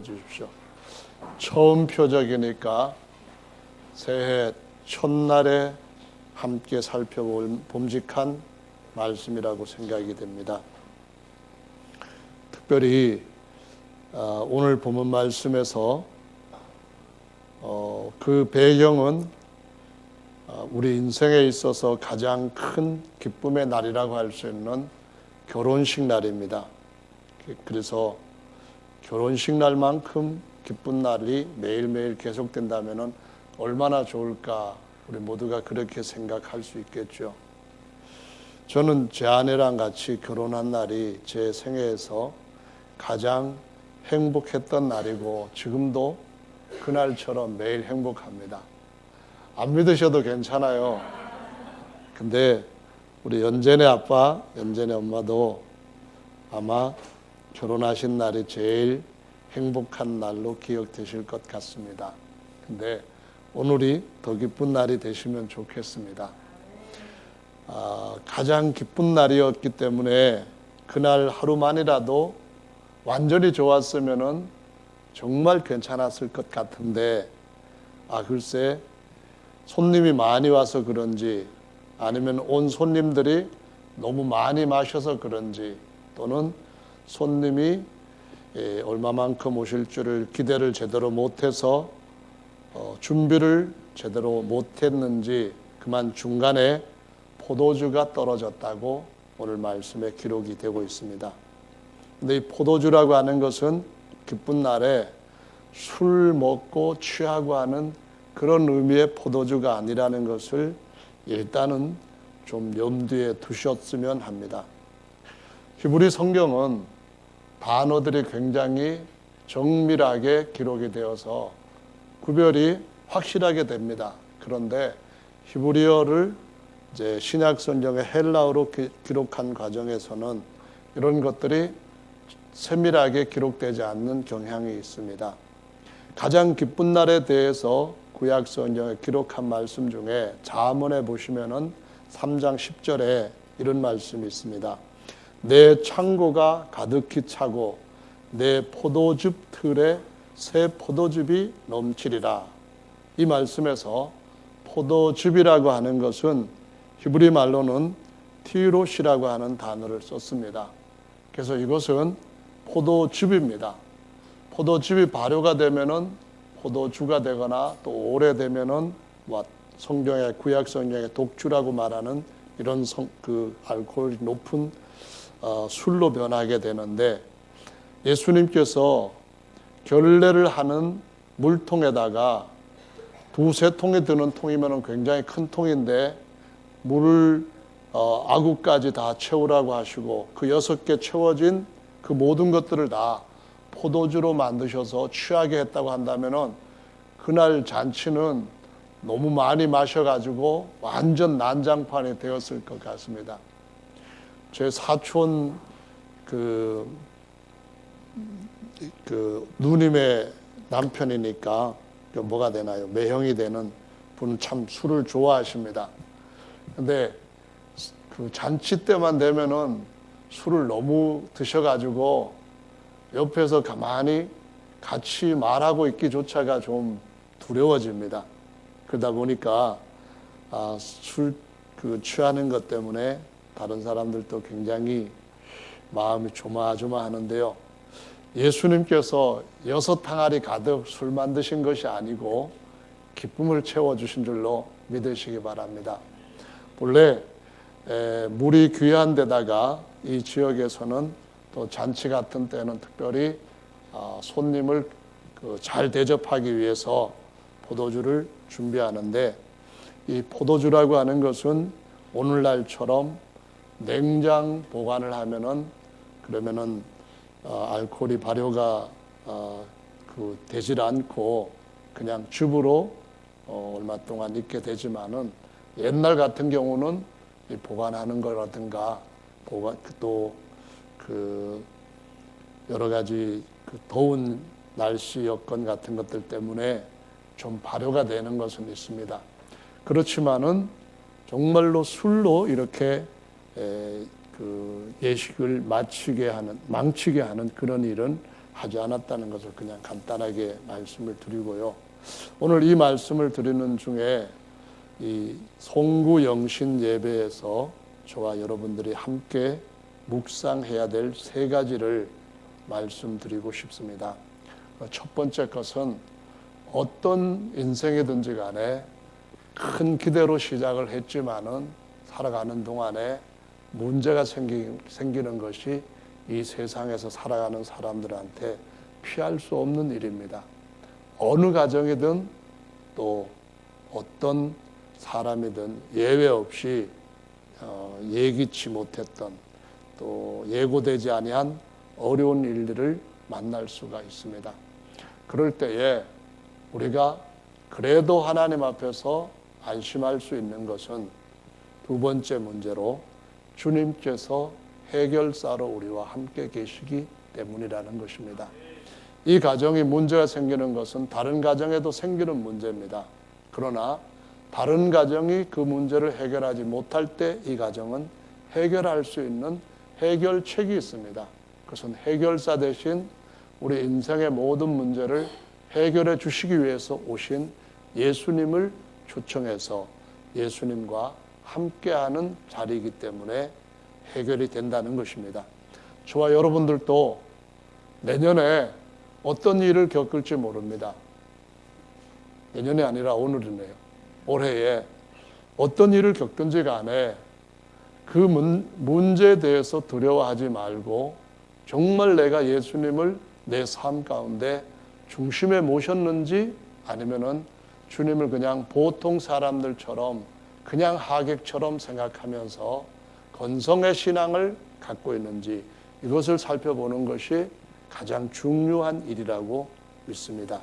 주십시오. 처음 표적이니까 새해 첫날에 함께 살펴볼 봄직한 말씀이라고 생각이 됩니다. 특별히 오늘 본문 말씀에서 그 배경은 우리 인생에 있어서 가장 큰 기쁨의 날이라고 할 수 있는 결혼식 날입니다. 그래서 결혼식 날만큼 기쁜 날이 매일매일 계속된다면 얼마나 좋을까, 우리 모두가 그렇게 생각할 수 있겠죠. 저는 제 아내랑 같이 결혼한 날이 제 생애에서 가장 행복했던 날이고 지금도 그날처럼 매일 행복합니다. 안 믿으셔도 괜찮아요. 근데 우리 연전의 아빠, 연전의 엄마도 아마 결혼하신 날이 제일 행복한 날로 기억되실 것 같습니다. 근데 오늘이 더 기쁜 날이 되시면 좋겠습니다. 가장 기쁜 날이었기 때문에 그날 하루만이라도 완전히 좋았으면 정말 괜찮았을 것 같은데 글쎄 손님이 많이 와서 그런지 아니면 온 손님들이 너무 많이 마셔서 그런지 또는 손님이 얼마만큼 오실 줄을 기대를 제대로 못해서 준비를 제대로 못했는지 그만 중간에 포도주가 떨어졌다고 오늘 말씀에 기록이 되고 있습니다. 근데 이 포도주라고 하는 것은 기쁜 날에 술 먹고 취하고 하는 그런 의미의 포도주가 아니라는 것을 일단은 좀 염두에 두셨으면 합니다. 히브리 성경은 단어들이 굉장히 정밀하게 기록이 되어서 구별이 확실하게 됩니다. 그런데 히브리어를 이제 신약 성경의 헬라어로 기록한 과정에서는 이런 것들이 세밀하게 기록되지 않는 경향이 있습니다. 가장 기쁜 날에 대해서 구약 성경에 기록한 말씀 중에 잠언에 보시면은 3장 10절에 이런 말씀이 있습니다. 내 창고가 가득히 차고 내 포도즙 틀에 새 포도즙이 넘치리라. 이 말씀에서 포도즙이라고 하는 것은 히브리 말로는 티롯이라고 하는 단어를 썼습니다. 그래서 이것은 포도즙입니다. 포도즙이 발효가 되면은 포도주가 되거나 또 오래되면은 성경의 구약 성경의 독주라고 말하는 이런 알코올이 높은 술로 변하게 되는데 예수님께서 결례를 하는 물통에다가 두세 통이 드는 통이면 굉장히 큰 통인데 물을 아구까지 다 채우라고 하시고 그 6개 채워진 그 모든 것들을 다 포도주로 만드셔서 취하게 했다고 한다면은 그날 잔치는 너무 많이 마셔가지고 완전 난장판이 되었을 것 같습니다. 제 사촌 그 누님의 남편이니까 뭐가 되나요? 매형이 되는 분은 참 술을 좋아하십니다. 근데 그 잔치 때만 되면은 술을 너무 드셔가지고 옆에서 가만히 같이 말하고 있기조차가 좀 두려워집니다. 그러다 보니까 술 취하는 것 때문에 다른 사람들도 굉장히 마음이 조마조마하는데요. 예수님께서 6항아리 가득 술 만드신 것이 아니고 기쁨을 채워주신 줄로 믿으시기 바랍니다. 본래 물이 귀한 데다가 이 지역에서는 또 잔치 같은 때는 특별히 손님을 잘 대접하기 위해서 포도주를 준비하는데 이 포도주라고 하는 것은 오늘날처럼 냉장 보관을 하면은 그러면은 알코올이 발효가 되질 않고 그냥 즙으로 얼마 동안 있게 되지만은 옛날 같은 경우는 이 보관하는 거라든가 또 여러 가지 더운 날씨 여건 같은 것들 때문에 좀 발효가 되는 것은 있습니다. 그렇지만은 정말로 술로 이렇게 예식을 망치게 하는 그런 일은 하지 않았다는 것을 그냥 간단하게 말씀을 드리고요. 오늘 이 말씀을 드리는 중에 이 송구 영신 예배에서 저와 여러분들이 함께 묵상해야 될 세 가지를 말씀드리고 싶습니다. 첫 번째 것은 어떤 인생이든지 간에 큰 기대로 시작을 했지만은 살아가는 동안에 문제가 생기는 것이 이 세상에서 살아가는 사람들한테 피할 수 없는 일입니다. 어느 가정이든 또 어떤 사람이든 예외 없이 예기치 못했던 또 예고되지 아니한 어려운 일들을 만날 수가 있습니다. 그럴 때에 우리가 그래도 하나님 앞에서 안심할 수 있는 것은 두 번째 문제로 주님께서 해결사로 우리와 함께 계시기 때문이라는 것입니다. 이 가정이 문제가 생기는 것은 다른 가정에도 생기는 문제입니다. 그러나 다른 가정이 그 문제를 해결하지 못할 때 이 가정은 해결할 수 있는 해결책이 있습니다. 그것은 해결사 대신 우리 인생의 모든 문제를 해결해 주시기 위해서 오신 예수님을 초청해서 예수님과 함께하는 자리이기 때문에 해결이 된다는 것입니다. 저와 여러분들도 내년에 어떤 일을 겪을지 모릅니다. 내년이 아니라 오늘이네요. 올해에 어떤 일을 겪든지 간에 그 문제에 대해서 두려워하지 말고 정말 내가 예수님을 내 삶 가운데 중심에 모셨는지 아니면은 주님을 그냥 보통 사람들처럼 그냥 하객처럼 생각하면서 건성의 신앙을 갖고 있는지 이것을 살펴보는 것이 가장 중요한 일이라고 믿습니다.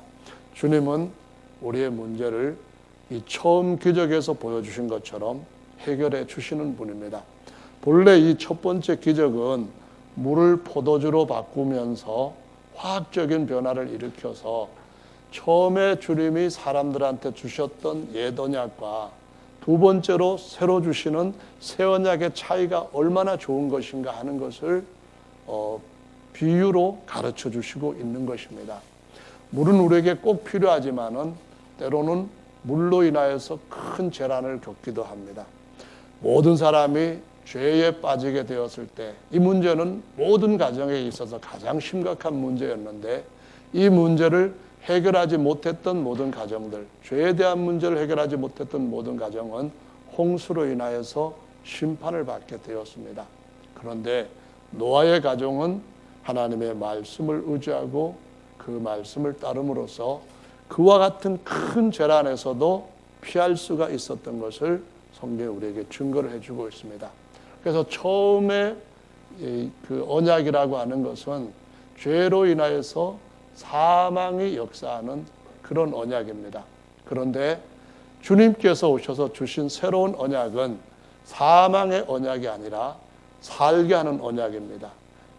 주님은 우리의 문제를 이 처음 기적에서 보여주신 것처럼 해결해 주시는 분입니다. 본래 이 첫 번째 기적은 물을 포도주로 바꾸면서 화학적인 변화를 일으켜서 처음에 주님이 사람들한테 주셨던 옛 언약과 두 번째로 새로 주시는 새 언약의 차이가 얼마나 좋은 것인가 하는 것을 비유로 가르쳐 주시고 있는 것입니다. 물은 우리에게 꼭 필요하지만은 때로는 물로 인하여서 큰 재난을 겪기도 합니다. 모든 사람이 죄에 빠지게 되었을 때 이 문제는 모든 가정에 있어서 가장 심각한 문제였는데 이 문제를 해결하지 못했던 모든 가정들, 죄에 대한 문제를 해결하지 못했던 모든 가정은 홍수로 인하여서 심판을 받게 되었습니다. 그런데 노아의 가정은 하나님의 말씀을 의지하고 그 말씀을 따름으로써 그와 같은 큰 재난에서도 피할 수가 있었던 것을 성경이 우리에게 증거를 해주고 있습니다. 그래서 처음에 그 언약이라고 하는 것은 죄로 인하여서 사망이 역사하는 그런 언약입니다. 그런데 주님께서 오셔서 주신 새로운 언약은 사망의 언약이 아니라 살게 하는 언약입니다.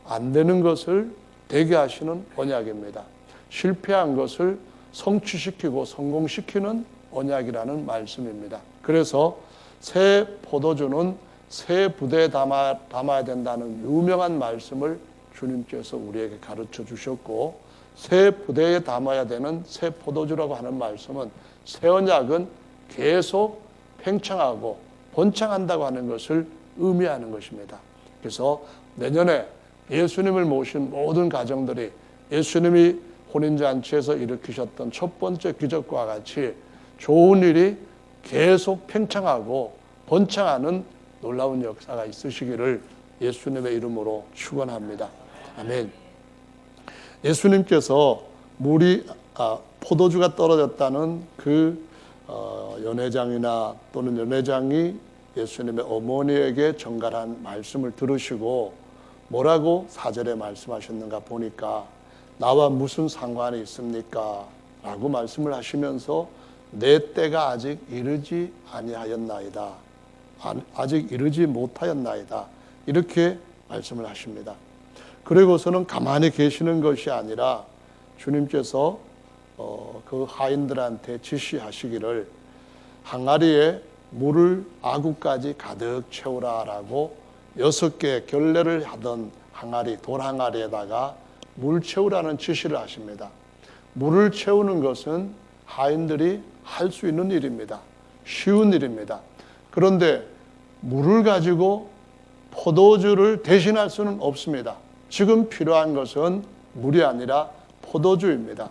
안 되는 것을 되게 하시는 언약입니다. 실패한 것을 성취시키고 성공시키는 언약이라는 말씀입니다. 그래서 새 포도주는 새 부대에 담아야 된다는 유명한 말씀을 주님께서 우리에게 가르쳐 주셨고, 새 부대에 담아야 되는 새 포도주라고 하는 말씀은 새 언약은 계속 팽창하고 번창한다고 하는 것을 의미하는 것입니다. 그래서 내년에 예수님을 모신 모든 가정들이 예수님이 혼인잔치에서 일으키셨던 첫 번째 기적과 같이 좋은 일이 계속 팽창하고 번창하는 놀라운 역사가 있으시기를 예수님의 이름으로 축원합니다. 아멘. 예수님께서 포도주가 떨어졌다는 그 연회장이나 또는 연회장이 예수님의 어머니에게 전갈한 말씀을 들으시고 뭐라고 4절에 말씀하셨는가 보니까 나와 무슨 상관이 있습니까? 라고 말씀을 하시면서 내 때가 아직 이르지 아니하였나이다. 아직 이르지 못하였나이다. 이렇게 말씀을 하십니다. 그리고서는 가만히 계시는 것이 아니라 주님께서 그 하인들한테 지시하시기를 항아리에 물을 아구까지 가득 채우라라고 6개 결례를 하던 항아리, 돌 항아리에다가 물 채우라는 지시를 하십니다. 물을 채우는 것은 하인들이 할 수 있는 일입니다. 쉬운 일입니다. 그런데 물을 가지고 포도주를 대신할 수는 없습니다. 지금 필요한 것은 물이 아니라 포도주입니다.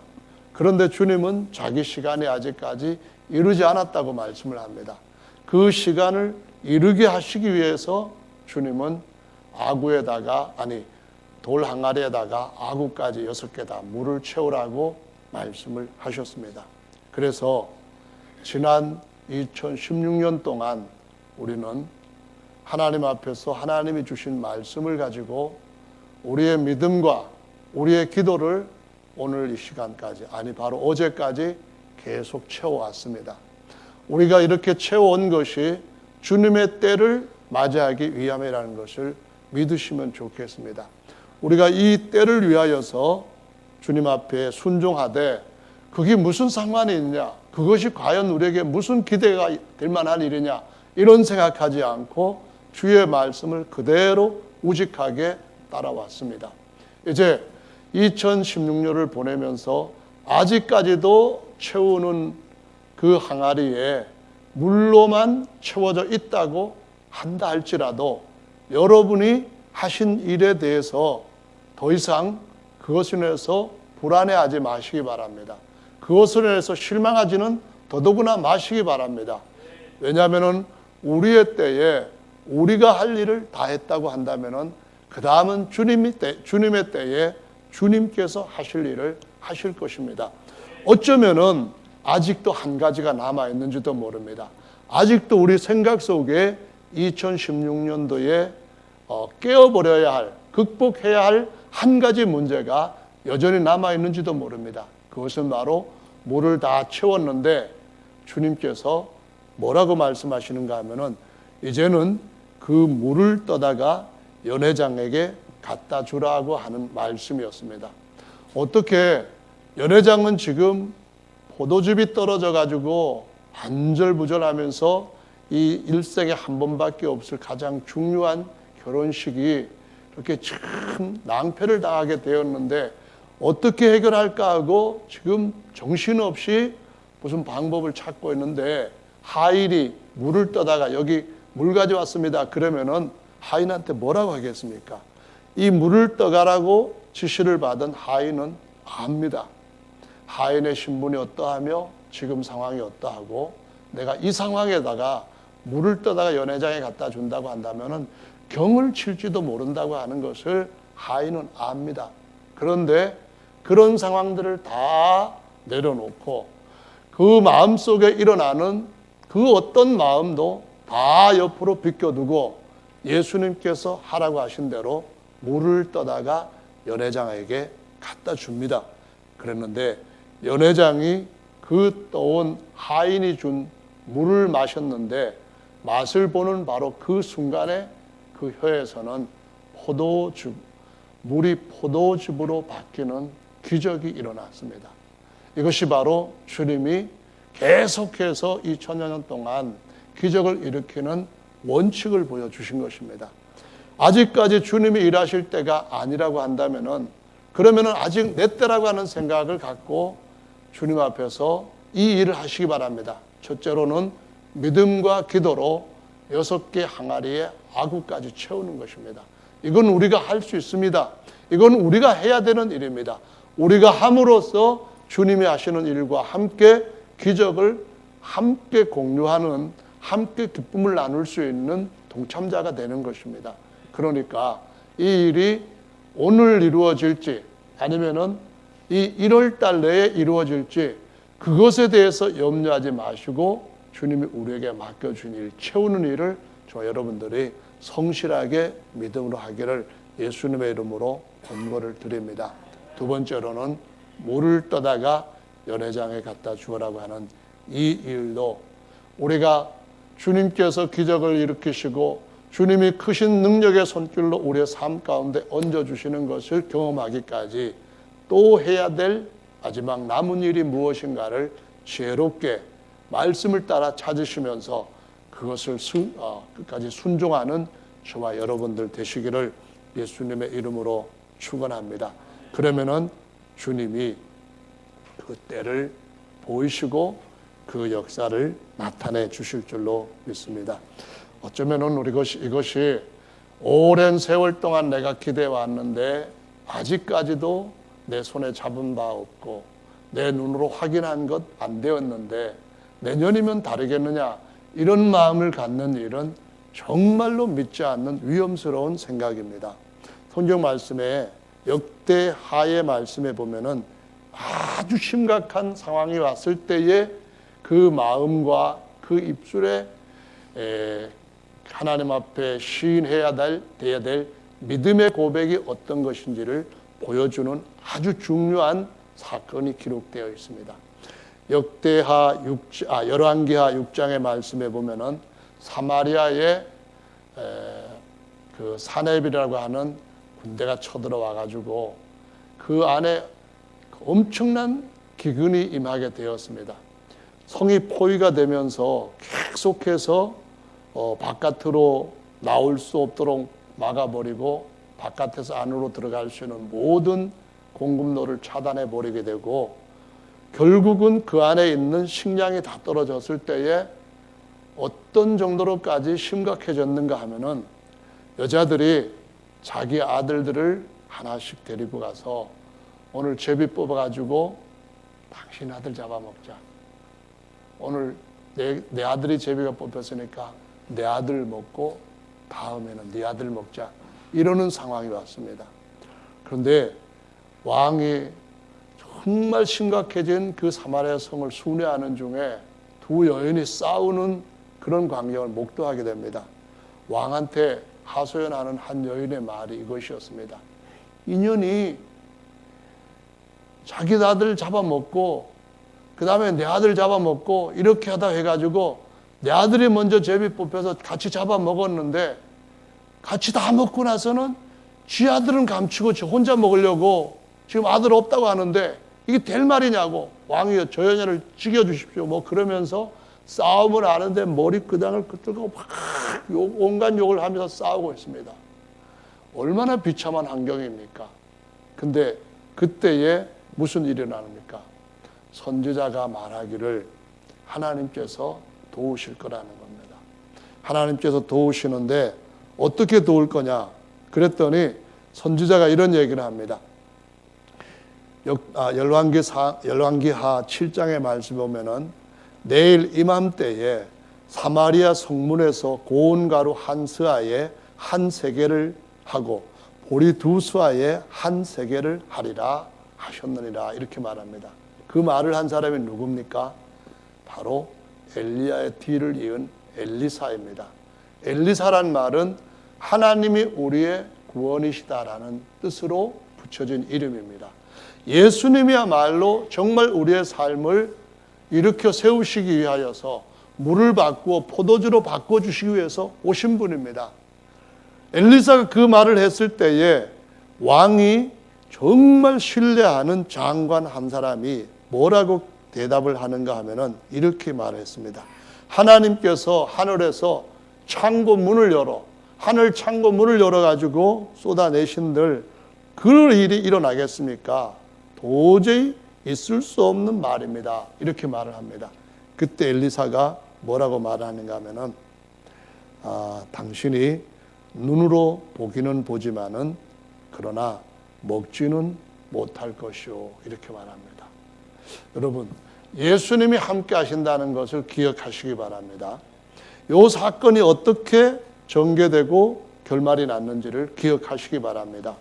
그런데 주님은 자기 시간이 아직까지 이르지 않았다고 말씀을 합니다. 그 시간을 이르게 하시기 위해서 주님은 돌 항아리에다가 아구까지 6개 다 물을 채우라고 말씀을 하셨습니다. 그래서 지난 2016년 동안 우리는 하나님 앞에서 하나님이 주신 말씀을 가지고 우리의 믿음과 우리의 기도를 오늘 이 시간까지, 바로 어제까지 계속 채워왔습니다. 우리가 이렇게 채워온 것이 주님의 때를 맞이하기 위함이라는 것을 믿으시면 좋겠습니다. 우리가 이 때를 위하여서 주님 앞에 순종하되 그게 무슨 상관이 있냐, 그것이 과연 우리에게 무슨 기대가 될 만한 일이냐, 이런 생각하지 않고 주의 말씀을 그대로 우직하게 따라왔습니다. 이제 2016년을 보내면서 아직까지도 채우는 그 항아리에 물로만 채워져 있다고 한다 할지라도 여러분이 하신 일에 대해서 더 이상 그것을 인해서 불안해하지 마시기 바랍니다. 그것을 인해서 실망하지는 더더구나 마시기 바랍니다. 왜냐하면 우리의 때에 우리가 할 일을 다 했다고 한다면 그 다음은 주님의 때에 주님께서 하실 일을 하실 것입니다. 어쩌면은 아직도 한 가지가 남아있는지도 모릅니다. 아직도 우리 생각 속에 2016년도에 깨어버려야 할, 극복해야 할 한 가지 문제가 여전히 남아있는지도 모릅니다. 그것은 바로 물을 다 채웠는데 주님께서 뭐라고 말씀하시는가 하면은 이제는 그 물을 떠다가 연회장에게 갖다 주라고 하는 말씀이었습니다. 어떻게 연회장은 지금 포도즙이 떨어져 가지고 안절부절하면서 이 일생에 한 번밖에 없을 가장 중요한 결혼식이 이렇게 참 낭패를 당하게 되었는데 어떻게 해결할까 하고 지금 정신없이 무슨 방법을 찾고 있는데 하인이 물을 떠다가 여기 물 가져왔습니다. 그러면은 하인한테 뭐라고 하겠습니까? 이 물을 떠가라고 지시를 받은 하인은 압니다. 하인의 신분이 어떠하며 지금 상황이 어떠하고 내가 이 상황에다가 물을 떠다가 연회장에 갖다 준다고 한다면은 경을 칠지도 모른다고 하는 것을 하인은 압니다. 그런데 그런 상황들을 다 내려놓고 그 마음속에 일어나는 그 어떤 마음도 다 옆으로 비껴두고 예수님께서 하라고 하신 대로 물을 떠다가 연회장에게 갖다 줍니다. 그랬는데 연회장이 그 떠온 하인이 준 물을 마셨는데 맛을 보는 바로 그 순간에 그 혀에서는 물이 포도즙으로 바뀌는 기적이 일어났습니다. 이것이 바로 주님이 계속해서 2000년 동안 기적을 일으키는 원칙을 보여주신 것입니다. 아직까지 주님이 일하실 때가 아니라고 한다면은 그러면은 아직 내 때라고 하는 생각을 갖고 주님 앞에서 이 일을 하시기 바랍니다. 첫째로는 믿음과 기도로 6개 항아리에 아구까지 채우는 것입니다. 이건 우리가 할 수 있습니다. 이건 우리가 해야 되는 일입니다. 우리가 함으로써 주님이 하시는 일과 함께 기적을 함께 공유하는, 함께 기쁨을 나눌 수 있는 동참자가 되는 것입니다. 그러니까 이 일이 오늘 이루어질지 아니면은 이 1월 달 내에 이루어질지 그것에 대해서 염려하지 마시고 주님이 우리에게 맡겨준 일, 채우는 일을 저 여러분들이 성실하게 믿음으로 하기를 예수님의 이름으로 권고를 드립니다. 두 번째로는 물을 떠다가 연회장에 갖다 주어라고 하는 이 일도 우리가 주님께서 기적을 일으키시고 주님이 크신 능력의 손길로 우리의 삶 가운데 얹어주시는 것을 경험하기까지 또 해야 될 마지막 남은 일이 무엇인가를 지혜롭게 말씀을 따라 찾으시면서 그것을 끝까지 순종하는 저와 여러분들 되시기를 예수님의 이름으로 축원합니다. 그러면은 주님이 그 때를 보이시고 그 역사를 나타내 주실 줄로 믿습니다. 어쩌면은 이것이 오랜 세월 동안 내가 기대해 왔는데 아직까지도 내 손에 잡은 바 없고 내 눈으로 확인한 것 안 되었는데 내년이면 다르겠느냐, 이런 마음을 갖는 일은 정말로 믿지 않는 위험스러운 생각입니다. 성경 말씀에 역대하의 말씀에 보면은 아주 심각한 상황이 왔을 때에 그 마음과 그 입술에 하나님 앞에 시인해야 될 믿음의 고백이 어떤 것인지를 보여주는 아주 중요한 사건이 기록되어 있습니다. 열왕기하 6장의 말씀에 보면은 사마리아에 그 사렙이라고 하는 군대가 쳐들어와 가지고 그 안에 엄청난 기근이 임하게 되었습니다. 성이 포위가 되면서 계속해서 바깥으로 나올 수 없도록 막아버리고 바깥에서 안으로 들어갈 수 있는 모든 공급로를 차단해 버리게 되고, 결국은 그 안에 있는 식량이 다 떨어졌을 때에 어떤 정도로까지 심각해졌는가 하면은 여자들이 자기 아들들을 하나씩 데리고 가서 오늘 제비 뽑아가지고 당신 아들 잡아먹자. 오늘 내 아들이 제비가 뽑혔으니까 내 아들 먹고 다음에는 네 아들 먹자. 이러는 상황이 왔습니다. 그런데 왕이 정말 심각해진 그 사마리아 성을 순회하는 중에 두 여인이 싸우는 그런 광경을 목도하게 됩니다. 왕한테 하소연하는 한 여인의 말이 이것이었습니다. 인연이 자기 아들 잡아먹고 그 다음에 내 아들 잡아먹고 이렇게 하다 해가지고 내 아들이 먼저 제비 뽑혀서 같이 잡아먹었는데 같이 다 먹고 나서는 지 아들은 감추고 저 혼자 먹으려고 지금 아들 없다고 하는데 이게 될 말이냐고, 왕이여 저 여자를 죽여주십시오 뭐 그러면서 싸움을 하는데 머리끄당을 끄들고 막 온갖 욕을 하면서 싸우고 있습니다. 얼마나 비참한 환경입니까? 근데 그때에 무슨 일이 일어납니까? 선지자가 말하기를 하나님께서 도우실 거라는 겁니다. 하나님께서 도우시는데 어떻게 도울 거냐? 그랬더니 선지자가 이런 얘기를 합니다. 열왕기하 7장의 말씀 보면은 내일 이맘때에 사마리아 성문에서 고운 가루 한 스아에 한 세겔을 하고 보리 두 스아에 한 세겔을 하리라 하셨느니라, 이렇게 말합니다. 그 말을 한 사람이 누굽니까? 바로 엘리야의 뒤를 이은 엘리사입니다. 엘리사란 말은 하나님이 우리의 구원이시다라는 뜻으로 붙여진 이름입니다. 예수님이야말로 정말 우리의 삶을 일으켜 세우시기 위하여서 물을 바꾸어 포도주로 바꿔주시기 위해서 오신 분입니다. 엘리사가 그 말을 했을 때에 왕이 정말 신뢰하는 장관 한 사람이 뭐라고 대답을 하는가 하면은 이렇게 말했습니다. 하나님께서 하늘에서 창고 문을 열어, 하늘 창고 문을 열어가지고 쏟아내신들 그 일이 일어나겠습니까? 도저히 있을 수 없는 말입니다. 이렇게 말을 합니다. 그때 엘리사가 뭐라고 말하는가 하면은 당신이 눈으로 보기는 보지만은 그러나 먹지는 못할 것이요, 이렇게 말합니다. 여러분, 예수님이 함께 하신다는 것을 기억하시기 바랍니다. 이 사건이 어떻게 전개되고 결말이 났는지를 기억하시기 바랍니다.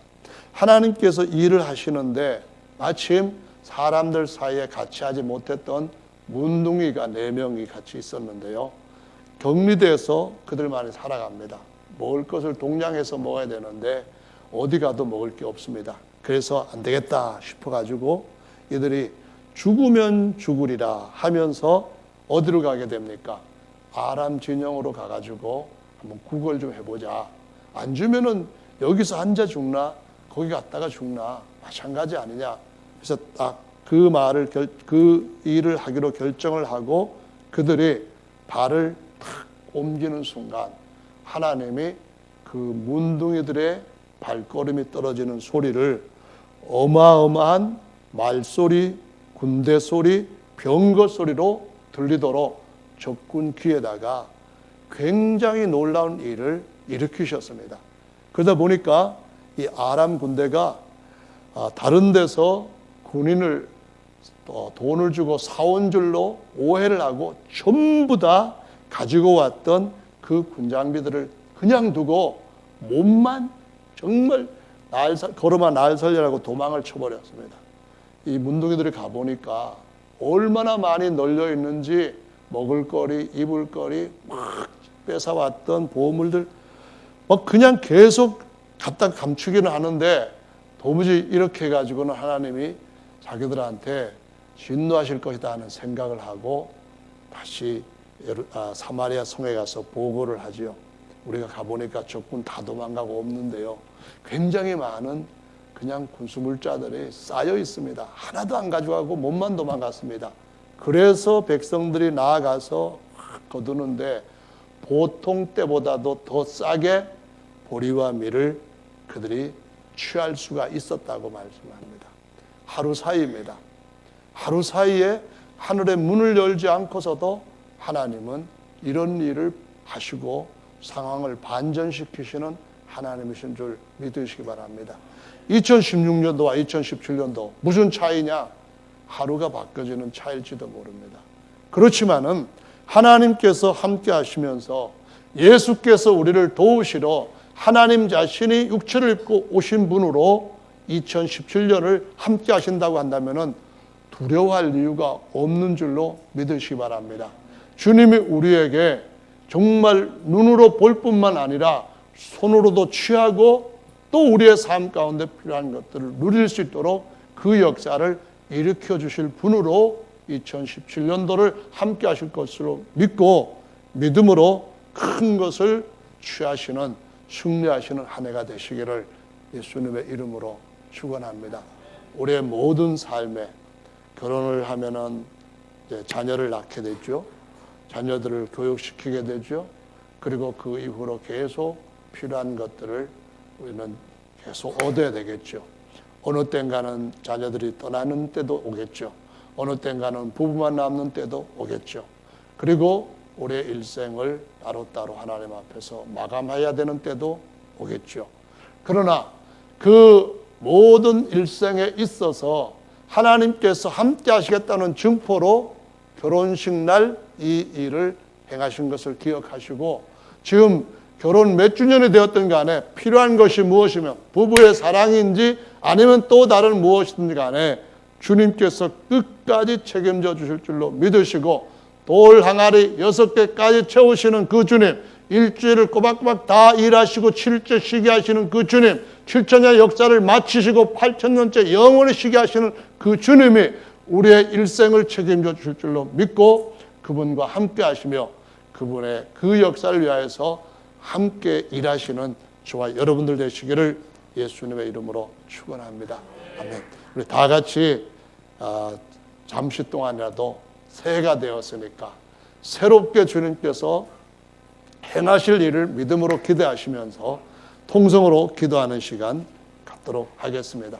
하나님께서 일을 하시는데 마침 사람들 사이에 같이 하지 못했던 문둥이가 4명이 같이 있었는데요. 격리돼서 그들만이 살아갑니다. 먹을 것을 동량해서 먹어야 되는데 어디 가도 먹을 게 없습니다. 그래서 안 되겠다 싶어가지고 이들이 죽으면 죽으리라 하면서 어디로 가게 됩니까? 아람 진영으로 가가지고 한번 구걸 좀 해보자. 안 주면은 여기서 앉아 죽나 거기 갔다가 죽나 마찬가지 아니냐. 그래서 딱 그 일을 하기로 결정을 하고 그들이 발을 탁 옮기는 순간 하나님이 그 문둥이들의 발걸음이 떨어지는 소리를 어마어마한 말소리, 군대 소리, 병거 소리로 들리도록 적군 귀에다가 굉장히 놀라운 일을 일으키셨습니다. 그러다 보니까 이 아람 군대가 다른 데서 군인을 돈을 주고 사온 줄로 오해를 하고 전부 다 가지고 왔던 그 군장비들을 그냥 두고 몸만 정말 걸어마 날 살려라고 도망을 쳐버렸습니다. 이 문둥이들이 가보니까 얼마나 많이 널려 있는지 먹을거리, 입을거리 막 뺏어왔던 보물들 막 그냥 계속 갖다 감추기는 하는데 도무지 이렇게 해가지고는 하나님이 자기들한테 진노하실 것이다 하는 생각을 하고 다시 사마리아 성에 가서 보고를 하지요. 우리가 가보니까 적군 다 도망가고 없는데요. 굉장히 많은 그냥 군수물자들이 쌓여 있습니다. 하나도 안 가져가고 몸만 도망갔습니다. 그래서 백성들이 나아가서 거두는데 보통 때보다도 더 싸게 보리와 밀을 그들이 취할 수가 있었다고 말씀합니다. 하루 사이입니다. 하루 사이에 하늘의 문을 열지 않고서도 하나님은 이런 일을 하시고 상황을 반전시키시는 하나님이신 줄 믿으시기 바랍니다. 2016년도와 2017년도 무슨 차이냐? 하루가 바뀌어지는 차이일지도 모릅니다. 그렇지만은 하나님께서 함께 하시면서 예수께서 우리를 도우시러 하나님 자신이 육체를 입고 오신 분으로 2017년을 함께 하신다고 한다면은 두려워할 이유가 없는 줄로 믿으시기 바랍니다. 주님이 우리에게 정말 눈으로 볼 뿐만 아니라 손으로도 취하고 또 우리의 삶 가운데 필요한 것들을 누릴 수 있도록 그 역사를 일으켜 주실 분으로 2017년도를 함께 하실 것으로 믿고 믿음으로 큰 것을 취하시는 승리하시는 한 해가 되시기를 예수님의 이름으로 축원합니다. 우리의 모든 삶에 결혼을 하면은 이제 자녀를 낳게 되죠. 자녀들을 교육시키게 되죠. 그리고 그 이후로 계속 필요한 것들을 우리는 계속 얻어야 되겠죠. 어느 땐가는 자녀들이 떠나는 때도 오겠죠. 어느 땐가는 부부만 남는 때도 오겠죠. 그리고 우리의 일생을 따로따로 하나님 앞에서 마감해야 되는 때도 오겠죠. 그러나 그 모든 일생에 있어서 하나님께서 함께 하시겠다는 증포로 결혼식 날 이 일을 행하신 것을 기억하시고 지금 결혼 몇 주년이 되었든 간에 필요한 것이 무엇이면 부부의 사랑인지 아니면 또 다른 무엇이든지 간에 주님께서 끝까지 책임져 주실 줄로 믿으시고 돌 항아리 6개까지 채우시는 그 주님, 일주일을 꼬박꼬박 다 일하시고 7째 쉬게 하시는 그 주님, 7천년 역사를 마치시고 8천년째 영원히 쉬게 하시는 그 주님이 우리의 일생을 책임져 주실 줄로 믿고 그분과 함께 하시며 그분의 그 역사를 위하여서 함께 일하시는 저와 여러분들 되시기를 예수님의 이름으로 축원합니다. 아멘. 우리 다 같이 잠시 동안이라도 새해가 되었으니까 새롭게 주님께서 행하실 일을 믿음으로 기대하시면서 통성으로 기도하는 시간 갖도록 하겠습니다.